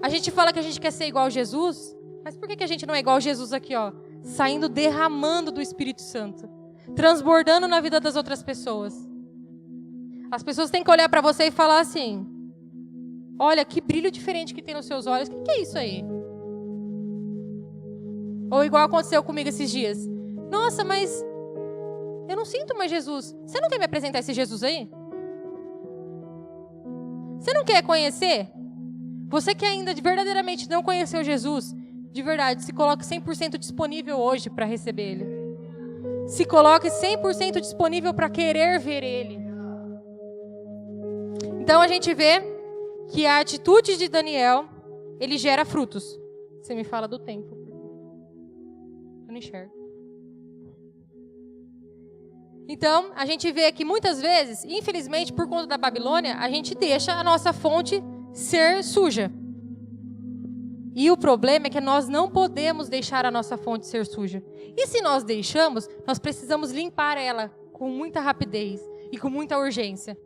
A gente fala que a gente quer ser igual a Jesus, mas por que a gente não é igual a Jesus aqui, ó? Saindo, derramando do Espírito Santo. Transbordando na vida das outras pessoas. As pessoas têm que olhar para você e falar assim: Olha, que brilho diferente que tem nos seus olhos. O que é isso aí? Ou igual aconteceu comigo esses dias. Nossa, mas eu não sinto mais Jesus. Você não quer me apresentar esse Jesus aí? Você não quer conhecer? Você que ainda verdadeiramente não conheceu Jesus, de verdade, se coloque 100% disponível hoje para receber Ele. Se coloque 100% disponível para querer ver Ele. Então a gente vê que a atitude de Daniel, ele gera frutos. Você me fala do tempo. Eu não enxergo. Então, a gente vê que muitas vezes, infelizmente, por conta da Babilônia, a gente deixa a nossa fonte ser suja. E o problema é que nós não podemos deixar a nossa fonte ser suja. E se nós deixamos, nós precisamos limpar ela com muita rapidez e com muita urgência.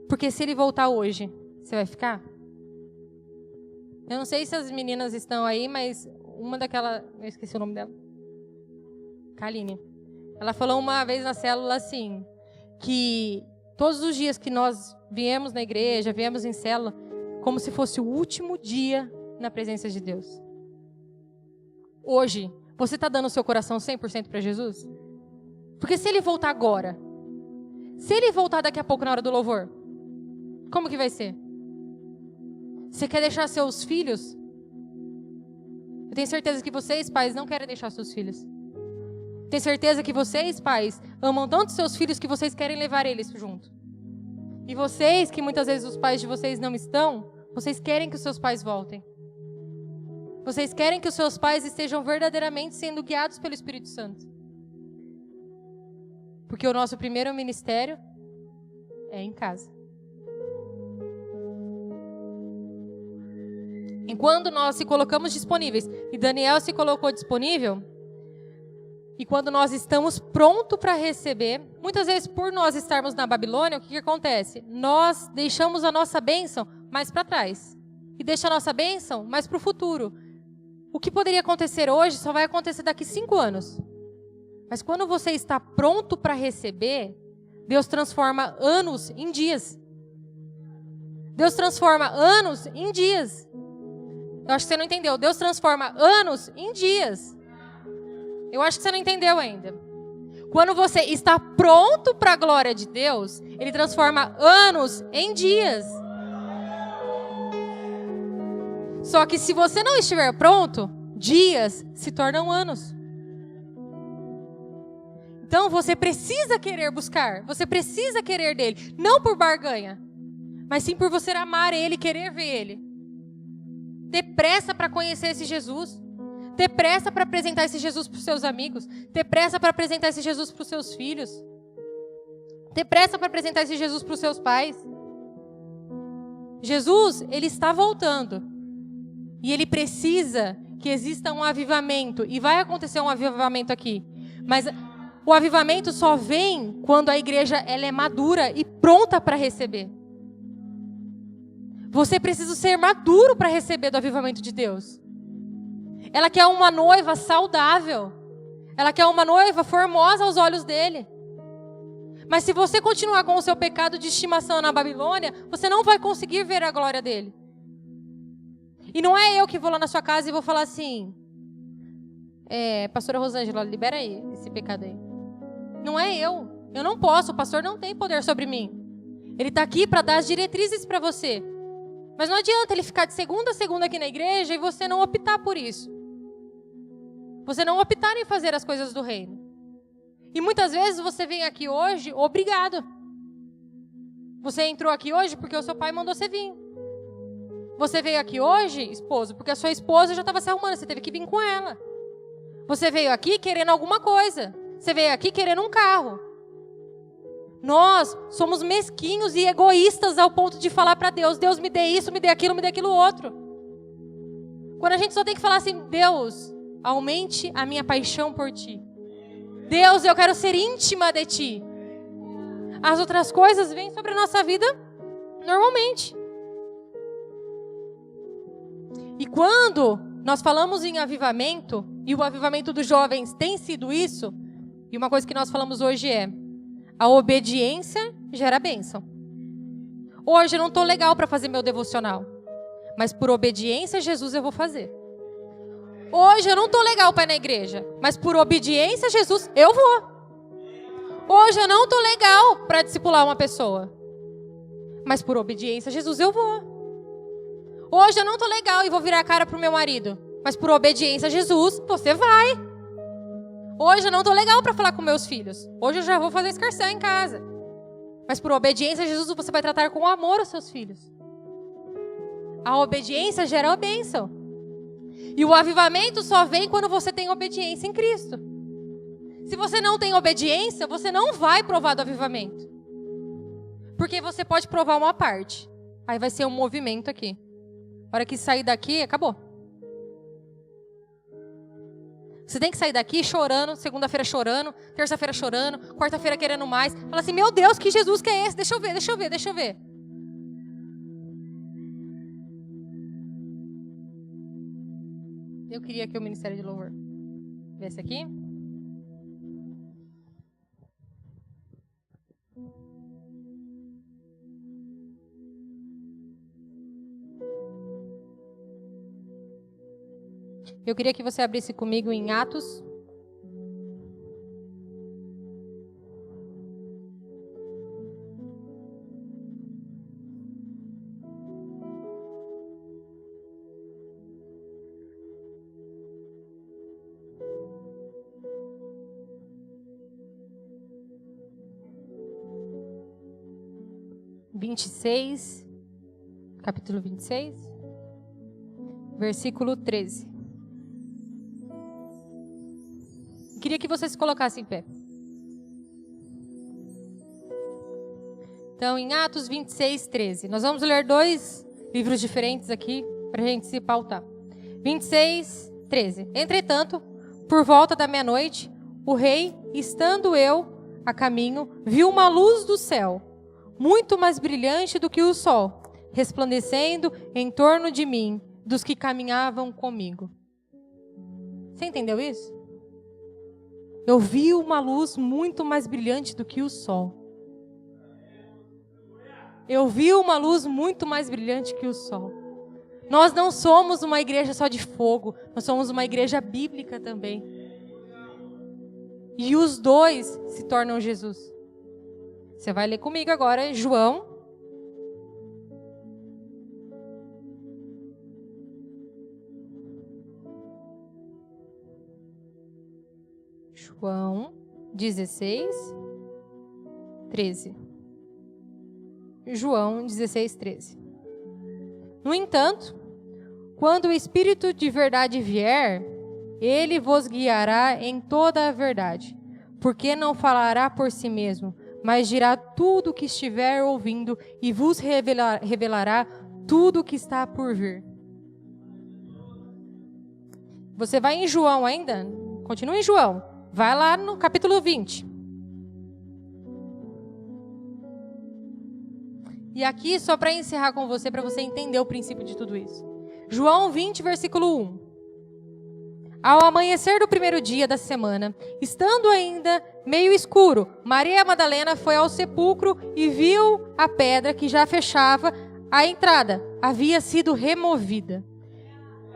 Porque se ele voltar hoje, você vai ficar? Eu não sei se as meninas estão aí, mas uma daquela... Eu esqueci o nome dela. Kaline. Ela falou uma vez na célula assim, que todos os dias que nós viemos na igreja, viemos em célula, como se fosse o último dia na presença de Deus. Hoje, você está dando o seu coração 100% para Jesus? Porque se ele voltar agora, se ele voltar daqui a pouco na hora do louvor, como que vai ser? Você quer deixar seus filhos? Eu tenho certeza que vocês, pais, não querem deixar seus filhos. Tenho certeza que vocês, pais, amam tanto seus filhos que vocês querem levar eles junto. E vocês, que muitas vezes os pais de vocês não estão, vocês querem que os seus pais voltem. Vocês querem que os seus pais estejam verdadeiramente sendo guiados pelo Espírito Santo. Porque o nosso primeiro ministério é em casa. Enquanto nós se colocamos disponíveis, e Daniel se colocou disponível, e quando nós estamos prontos para receber, muitas vezes por nós estarmos na Babilônia, o que acontece? Nós deixamos a nossa bênção mais para trás. E deixa a nossa bênção mais para o futuro. O que poderia acontecer hoje só vai acontecer daqui 5 anos. Mas quando você está pronto para receber, Deus transforma anos em dias. Deus transforma anos em dias. Eu acho que você não entendeu. Deus transforma anos em dias. Eu acho que você não entendeu ainda. Quando você está pronto para a glória de Deus, Ele transforma anos em dias. Só que se você não estiver pronto, dias se tornam anos. Então você precisa querer buscar, você precisa querer dele, não por barganha, mas sim por você amar ele, querer ver ele. Ter pressa para conhecer esse Jesus. Ter pressa para apresentar esse Jesus para os seus amigos. Ter pressa para apresentar esse Jesus para os seus filhos. Ter pressa para apresentar esse Jesus para os seus pais. Jesus, ele está voltando. E ele precisa que exista um avivamento. E vai acontecer um avivamento aqui. Mas o avivamento só vem quando a igreja ela é madura e pronta para receber. Você precisa ser maduro para receber do avivamento de Deus. Ela quer uma noiva saudável. Ela quer uma noiva formosa aos olhos dele. Mas se você continuar com o seu pecado de estimação na Babilônia, você não vai conseguir ver a glória dele. E não é eu que vou lá na sua casa e vou falar assim, pastora Rosângela, libera aí esse pecado aí. Não é eu. Eu não posso, o pastor não tem poder sobre mim. Ele está aqui para dar as diretrizes para você. Mas não adianta ele ficar de segunda a segunda aqui na igreja e você não optar por isso. Você não optar em fazer as coisas do reino. E muitas vezes você vem aqui hoje, obrigado. Você entrou aqui hoje porque o seu pai mandou você vir. Você veio aqui hoje, esposo, porque a sua esposa já estava se arrumando, você teve que vir com ela. Você veio aqui querendo alguma coisa. Você veio aqui querendo um carro. Nós somos mesquinhos e egoístas ao ponto de falar para Deus, Deus me dê isso, me dê aquilo outro. Quando a gente só tem que falar assim, Deus, aumente a minha paixão por Ti. Deus, eu quero ser íntima de Ti. As outras coisas vêm sobre a nossa vida normalmente. E quando nós falamos em avivamento, e o avivamento dos jovens tem sido isso, e uma coisa que nós falamos hoje é, a obediência gera bênção. Hoje eu não estou legal para fazer meu devocional, mas por obediência a Jesus eu vou fazer. Hoje eu não estou legal para ir na igreja, mas por obediência a Jesus eu vou. Hoje eu não estou legal para discipular uma pessoa, mas por obediência a Jesus eu vou. Hoje eu não estou legal e vou virar a cara para o meu marido, mas por obediência a Jesus você vai. Hoje eu não estou legal para falar com meus filhos, hoje eu já vou fazer escarcéu em casa, mas por obediência a Jesus você vai tratar com amor os seus filhos. A obediência gera a bênção. E o avivamento só vem quando você tem obediência em Cristo. Se você não tem obediência, você não vai provar do avivamento. Porque você pode provar uma parte. Aí vai ser um movimento aqui. A hora que sair daqui, acabou. Você tem que sair daqui chorando, segunda-feira chorando, terça-feira chorando, quarta-feira querendo mais. Fala assim, meu Deus, que Jesus que é esse? Deixa eu ver. Eu queria que o Ministério de Louvor viesse aqui. Eu queria que você abrisse comigo em Atos. Capítulo 26, versículo 13. Queria que você se colocasse em pé. Então, em Atos 26, 13. Nós vamos ler 2 livros diferentes aqui, para a gente se pautar. 26, 13. Entretanto, por volta da meia-noite, o rei, estando eu a caminho, viu uma luz do céu, muito mais brilhante do que o sol, resplandecendo em torno de mim, dos que caminhavam comigo. Você entendeu isso? Eu vi uma luz muito mais brilhante do que o sol. Eu vi uma luz muito mais brilhante que o sol. Nós não somos uma igreja só de fogo, nós somos uma igreja bíblica também. E os dois se tornam Jesus. Você vai ler comigo agora, João. João 16, 13. João 16, 13. No entanto, quando o Espírito de verdade vier, ele vos guiará em toda a verdade, porque não falará por si mesmo, mas dirá tudo o que estiver ouvindo e vos revelará tudo o que está por vir. Você vai em João ainda? Continua em João. Vai lá no capítulo 20. E aqui, só para encerrar com você, para você entender o princípio de tudo isso. João 20, versículo 1. Ao amanhecer do primeiro dia da semana, estando ainda meio escuro, Maria Madalena foi ao sepulcro e viu a pedra que já fechava a entrada. Havia sido removida.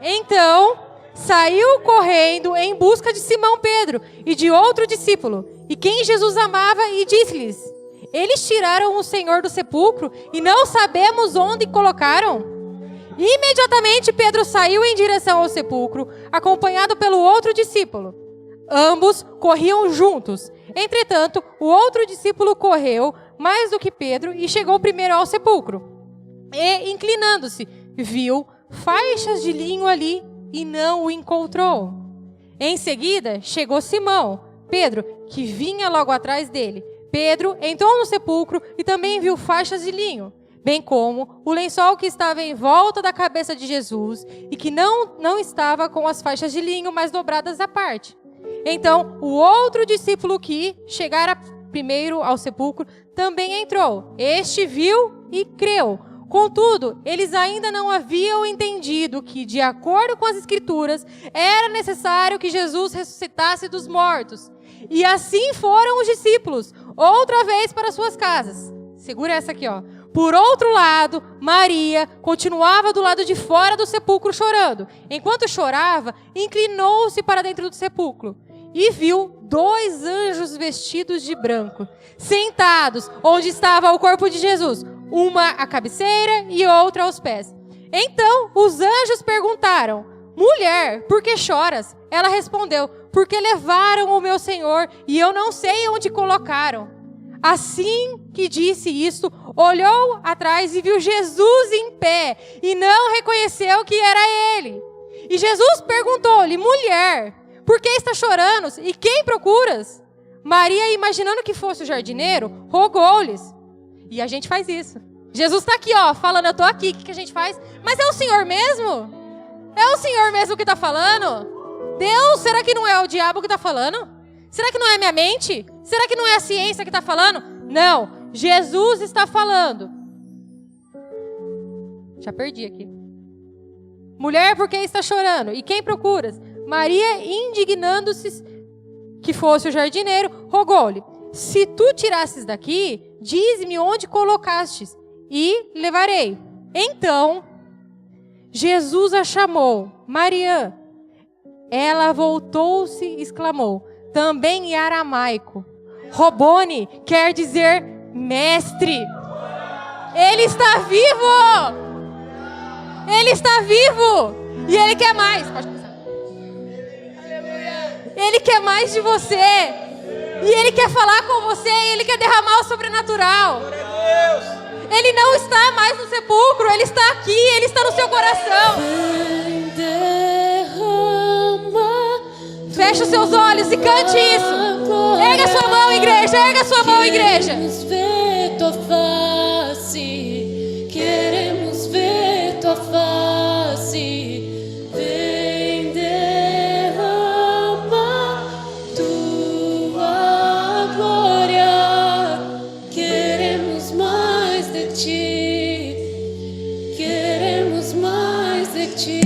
Então, saiu correndo em busca de Simão Pedro e de outro discípulo, e quem Jesus amava, e disse-lhes: eles tiraram o Senhor do sepulcro e não sabemos onde colocaram. Imediatamente Pedro saiu em direção ao sepulcro, acompanhado pelo outro discípulo. Ambos corriam juntos. Entretanto, o outro discípulo correu mais do que Pedro e chegou primeiro ao sepulcro. E, inclinando-se, viu faixas de linho ali e não o encontrou. Em seguida, chegou Simão, Pedro, que vinha logo atrás dele. Pedro entrou no sepulcro e também viu faixas de linho, bem como o lençol que estava em volta da cabeça de Jesus e que não estava com as faixas de linho, mas dobradas à parte. Então, o outro discípulo que chegara primeiro ao sepulcro também entrou. Este viu e creu. Contudo, eles ainda não haviam entendido que, de acordo com as Escrituras, era necessário que Jesus ressuscitasse dos mortos. E assim foram os discípulos, outra vez para suas casas. Segura essa aqui, ó. Por outro lado, Maria continuava do lado de fora do sepulcro chorando. Enquanto chorava, inclinou-se para dentro do sepulcro e viu 2 anjos vestidos de branco, sentados onde estava o corpo de Jesus, uma à cabeceira e outra aos pés. Então os anjos perguntaram: mulher, por que choras? Ela respondeu: porque levaram o meu Senhor e eu não sei onde colocaram. Assim que disse isto, olhou atrás e viu Jesus em pé e não reconheceu que era ele. E Jesus perguntou-lhe: mulher, por que está chorando e quem procuras? Maria, imaginando que fosse o jardineiro, rogou-lhes. E a gente faz isso. Jesus está aqui, ó, falando: eu estou aqui, o que a gente faz? Mas é o Senhor mesmo? É o Senhor mesmo que está falando? Deus, será que não é o diabo que está falando? Será que não é a minha mente? Será que não é a ciência que está falando? Não, Jesus está falando. Já perdi aqui. Mulher, por que está chorando? E quem procuras? Maria, indignando-se que fosse o jardineiro, rogou-lhe: se tu tirasses daqui, dize-me onde colocastes e levarei. Então, Jesus a chamou: Maria. Ela voltou-se e exclamou, também em aramaico: Robone, quer dizer mestre. Ele está vivo! Ele está vivo! E Ele quer mais. Pode começar. Ele quer mais de você. E Ele quer falar com você. E Ele quer derramar o sobrenatural. Ele não está mais no sepulcro. Ele está aqui. Ele está no seu coração. Feche os seus olhos e cante isso. Erga sua mão, igreja. Erga sua mão, igreja. Queremos ver tua face. Queremos ver tua face. Vem derrama tua glória. Queremos mais de ti. Queremos mais de ti.